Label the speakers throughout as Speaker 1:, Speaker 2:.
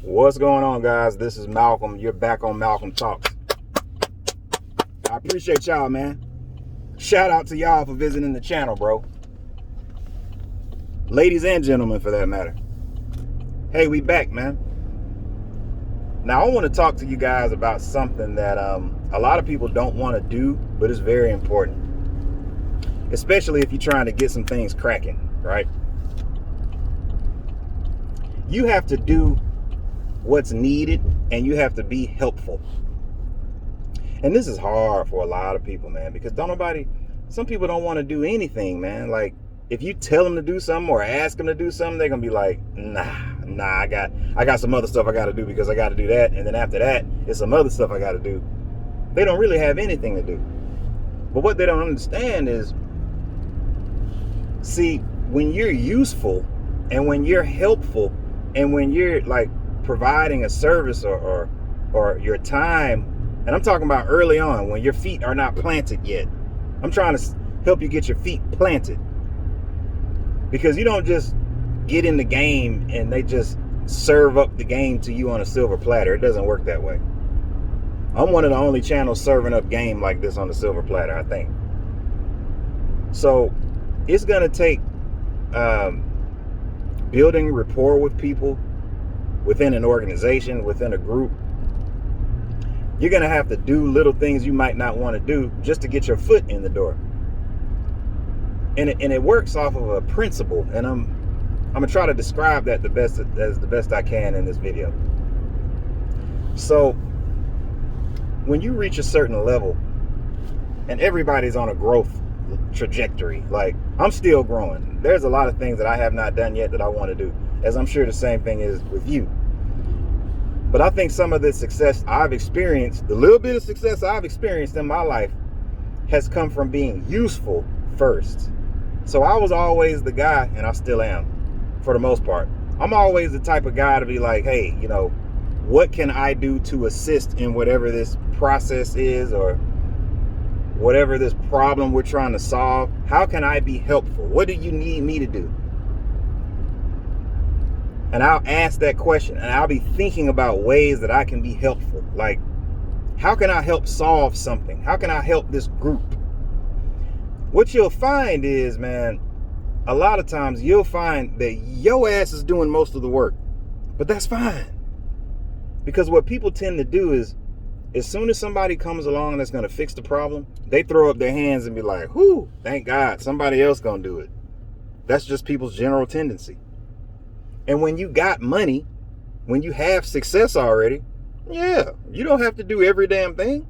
Speaker 1: What's going on, guys? This is Malcolm. You're back on Malcolm Talks. I appreciate y'all, man. Shout out to y'all for visiting the channel, bro. Ladies and gentlemen, for that matter. Hey, we back, man. Now, I want to talk to you guys about something that a lot of people don't want to do, but it's very important. Especially if you're trying to get some things cracking, right? You have to do what's needed, and you have to be helpful. And this is hard for a lot of people, man, because some people don't want to do anything, man. Like, if you tell them to do something or ask them to do something, they're gonna be like, nah, I got some other stuff I got to do because I got to do that, and then after that, it's some other stuff I got to do. They don't really have anything to do. But what they don't understand is, see, when you're useful and when you're helpful and when you're like providing a service or your time, and I'm talking about early on when your feet are not planted yet. I'm trying to help you get your feet planted, because you don't just get in the game and they just serve up the game to you on a silver platter. It doesn't work that way. I'm one of the only channels serving up game like this on the silver platter, I think. So it's gonna take building rapport with people within an organization, within a group. You're gonna have to do little things you might not want to do just to get your foot in the door. And it works off of a principle, and I'm gonna try to describe that the best I can in this video. So when you reach a certain level, and everybody's on a growth trajectory, like I'm still growing. There's a lot of things that I have not done yet that I want to do, as I'm sure the same thing is with you. But I think some of the success I've experienced, the little bit of success I've experienced in my life, has come from being useful first. So I was always the guy, and I still am, for the most part. I'm always the type of guy to be like, hey, what can I do to assist in whatever this process is, or whatever this problem we're trying to solve? How can I be helpful? What do you need me to do? And I'll ask that question, and I'll be thinking about ways that I can be helpful. Like, how can I help solve something? How can I help this group? What you'll find is, man, a lot of times you'll find that your ass is doing most of the work. But that's fine. Because what people tend to do is, as soon as somebody comes along that's going to fix the problem, they throw up their hands and be like, whoo, thank God, somebody else going to do it. That's just people's general tendency. And when you got money, when you have success already, yeah, you don't have to do every damn thing.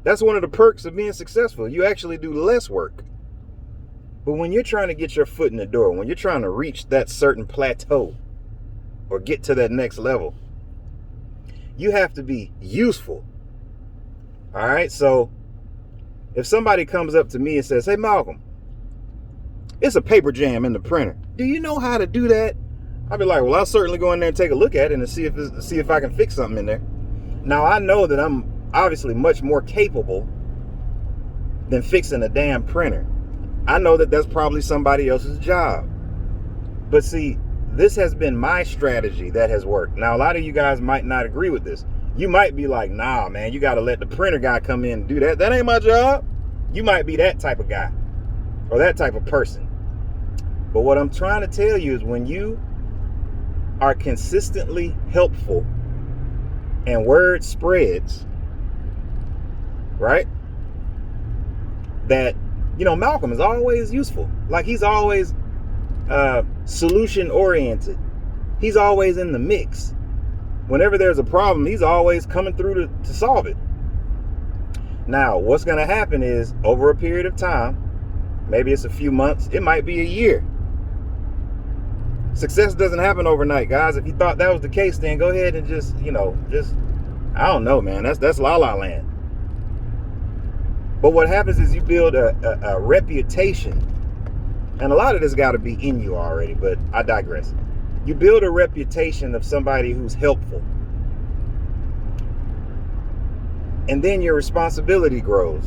Speaker 1: That's one of the perks of being successful. You actually do less work. But when you're trying to get your foot in the door, when you're trying to reach that certain plateau or get to that next level, you have to be useful. All right. So if somebody comes up to me and says, hey, Malcolm, it's a paper jam in the printer. Do you know how to do that? I'll be like, well, I'll certainly go in there and take a look at it and see if I can fix something in there. Now, I know that I'm obviously much more capable than fixing a damn printer. I know that that's probably somebody else's job. But see, this has been my strategy that has worked. Now, a lot of you guys might not agree with this. You might be like, nah, man, you got to let the printer guy come in and do that. That ain't my job. You might be that type of guy or that type of person. But what I'm trying to tell you is, when you are consistently helpful and word spreads, right, that, Malcolm is always useful. Like, he's always solution oriented. He's always in the mix. Whenever there's a problem, he's always coming through to solve it. Now, what's going to happen is, over a period of time, maybe it's a few months, it might be a year. Success doesn't happen overnight, guys. If you thought that was the case, then go ahead and just I don't know, man. That's la la land. But what happens is you build a reputation, and a lot of this got to be in you already, but I digress. You build a reputation of somebody who's helpful, and then your responsibility grows.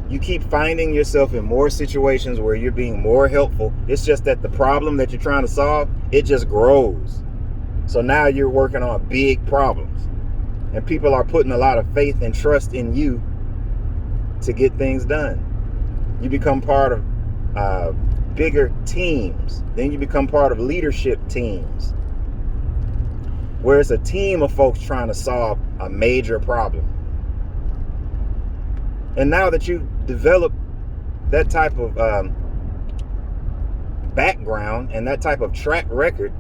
Speaker 1: You keep finding yourself in more situations where you're being more helpful. It's just that the problem that you're trying to solve, it just grows. So now you're working on big problems, and people are putting a lot of faith and trust in you to get things done. You become part of bigger teams. Then you become part of leadership teams, where it's a team of folks trying to solve a major problem. And now that you've developed that type of background and that type of track record,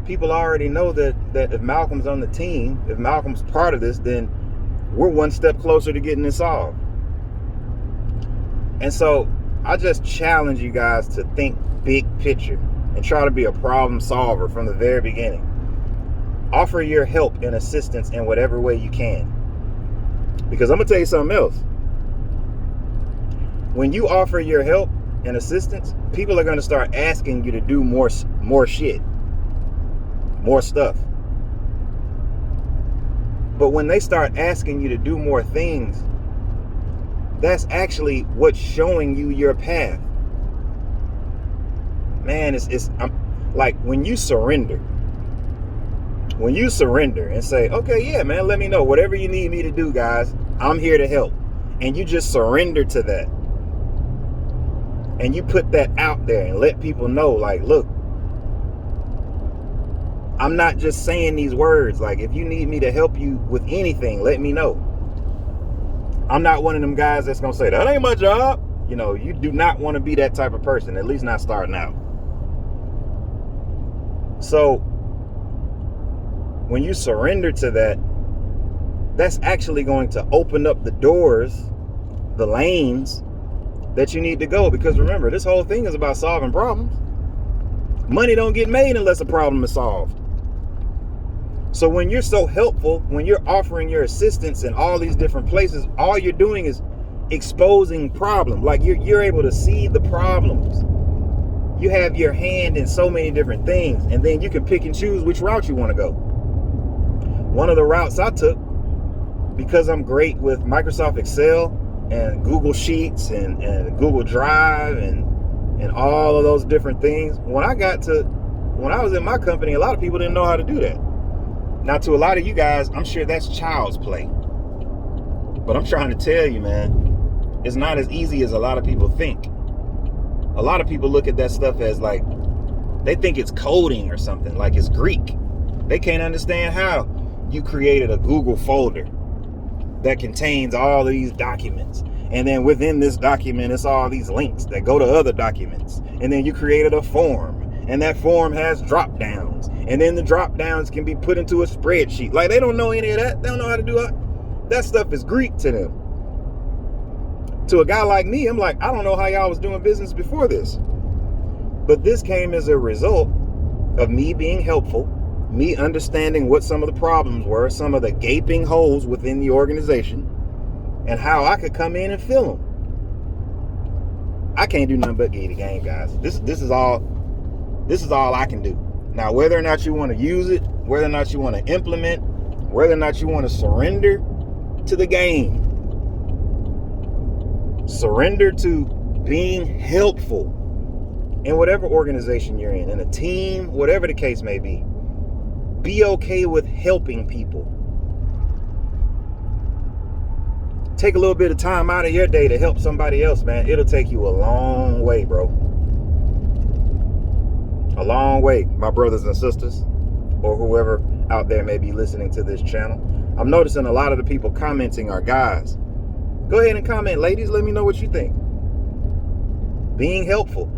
Speaker 1: people already know that if Malcolm's on the team, if Malcolm's part of this, then we're one step closer to getting it solved. And so I just challenge you guys to think big picture and try to be a problem solver from the very beginning. Offer your help and assistance in whatever way you can. Because I'm going to tell you something else. When you offer your help and assistance, people are going to start asking you to do more shit, more stuff. But when they start asking you to do more things, that's actually what's showing you your path. Man, it's like when you surrender and say, okay, yeah, man, let me know whatever you need me to do, guys. I'm here to help. And you just surrender to that. And you put that out there and let people know, like, look, I'm not just saying these words. Like, if you need me to help you with anything, let me know. I'm not one of them guys that's going to say, that ain't my job. You know, you do not want to be that type of person, at least not starting out. So when you surrender to that, that's actually going to open up the doors, the lanes that you need to go. Because remember, this whole thing is about solving problems. Money don't get made unless a problem is solved. So when you're so helpful, when you're offering your assistance in all these different places, all you're doing is exposing problems. Like you're able to see the problems. You have your hand in so many different things, and then you can pick and choose which route you want to go. One of the routes I took, because I'm great with Microsoft Excel and Google Sheets and Google Drive and all of those different things. When I was in my company, a lot of people didn't know how to do that. Now, to a lot of you guys, I'm sure that's child's play. But I'm trying to tell you, man, it's not as easy as a lot of people think. A lot of people look at that stuff as like, they think it's coding or something, like it's Greek. They can't understand how you created a Google folder that contains all these documents. And then within this document, it's all these links that go to other documents. And then you created a form, and that form has drop downs. And then the drop downs can be put into a spreadsheet. Like, they don't know any of that. They don't know how to do it. That stuff is Greek to them. To a guy like me, I'm like, I don't know how y'all was doing business before this. But this came as a result of me being helpful, me understanding what some of the problems were, some of the gaping holes within the organization, and how I could come in and fill them. I can't do nothing but get the game, guys. This is all I can do. Now, whether or not you want to use it, whether or not you want to implement, whether or not you want to surrender to the game, surrender to being helpful in whatever organization you're in a team, whatever the case may be. Be okay with helping people. Take a little bit of time out of your day to help somebody else, man. It'll take you a long way, bro. A long way, my brothers and sisters, or whoever out there may be listening to this channel. I'm noticing a lot of the people commenting are guys. Go ahead and comment, ladies. Let me know what you think. Being helpful.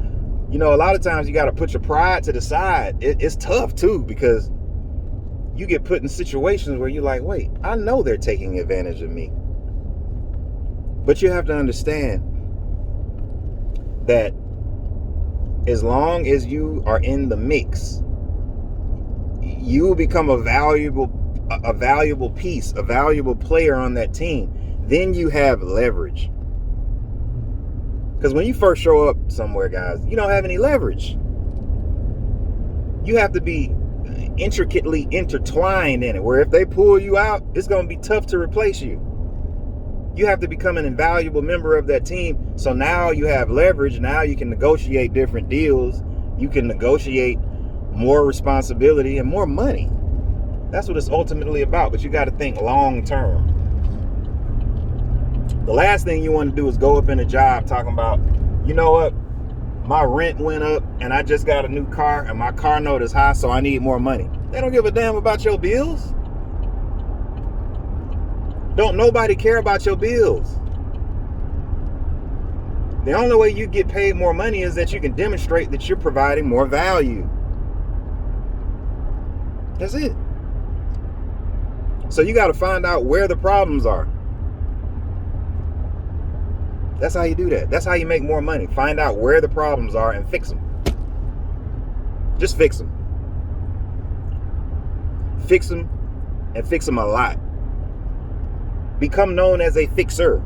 Speaker 1: You know, a lot of times you got to put your pride to the side. It's tough, too, because you get put in situations where you're like, wait, I know they're taking advantage of me. But you have to understand that as long as you are in the mix, you will become a valuable piece, a valuable player on that team. Then you have leverage. Because when you first show up somewhere, guys, you don't have any leverage. You have to be intricately intertwined in it, where if they pull you out, it's going to be tough to replace you. You have to become an invaluable member of that team. So now you have leverage. Now you can negotiate different deals. You can negotiate more responsibility and more money. That's what it's ultimately about. But you got to think long term. The last thing you want to do is go up in a job talking about, you know what, my rent went up and I just got a new car and my car note is high, so I need more money. They don't give a damn about your bills. Don't nobody care about your bills. The only way you get paid more money is that you can demonstrate that you're providing more value. That's it. So you got to find out where the problems are. That's how you do that. That's how you make more money. Find out where the problems are and fix them. Just fix them. Fix them and fix them a lot. Become known as a fixer.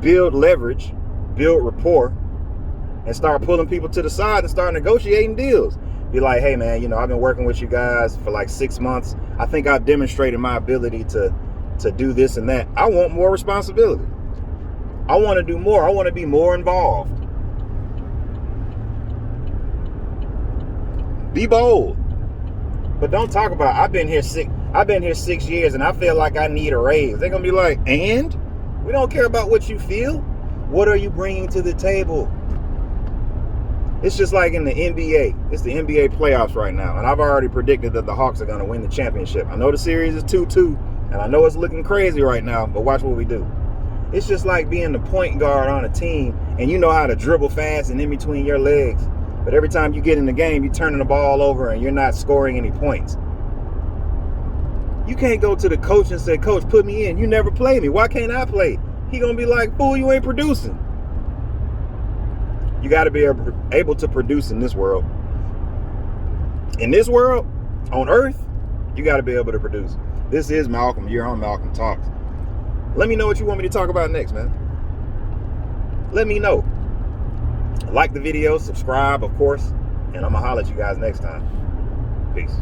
Speaker 1: Build leverage, build rapport, and start pulling people to the side and start negotiating deals. Be like, hey man, I've been working with you guys for like 6 months. I think I've demonstrated my ability to do this and that. I want more responsibility. I want to do more. I want to be more involved. Be bold. But don't talk about, I've been here 6 years and I feel like I need a raise. They're going to be like, and? We don't care about what you feel. What are you bringing to the table? It's just like in the NBA. It's the NBA playoffs right now. And I've already predicted that the Hawks are going to win the championship. I know the series is 2-2. And I know it's looking crazy right now, but watch what we do. It's just like being the point guard on a team and you know how to dribble fast and in between your legs. But every time you get in the game, you're turning the ball over and you're not scoring any points. You can't go to the coach and say, coach, put me in. You never play me. Why can't I play? He going to be like, fool, you ain't producing. You got to be able to produce in this world. In this world, on earth, you got to be able to produce. This is Malcolm. You're on Malcolm Talks. Let me know what you want me to talk about next, man. Let me know. Like the video, subscribe, of course, and I'm going to holler at you guys next time. Peace.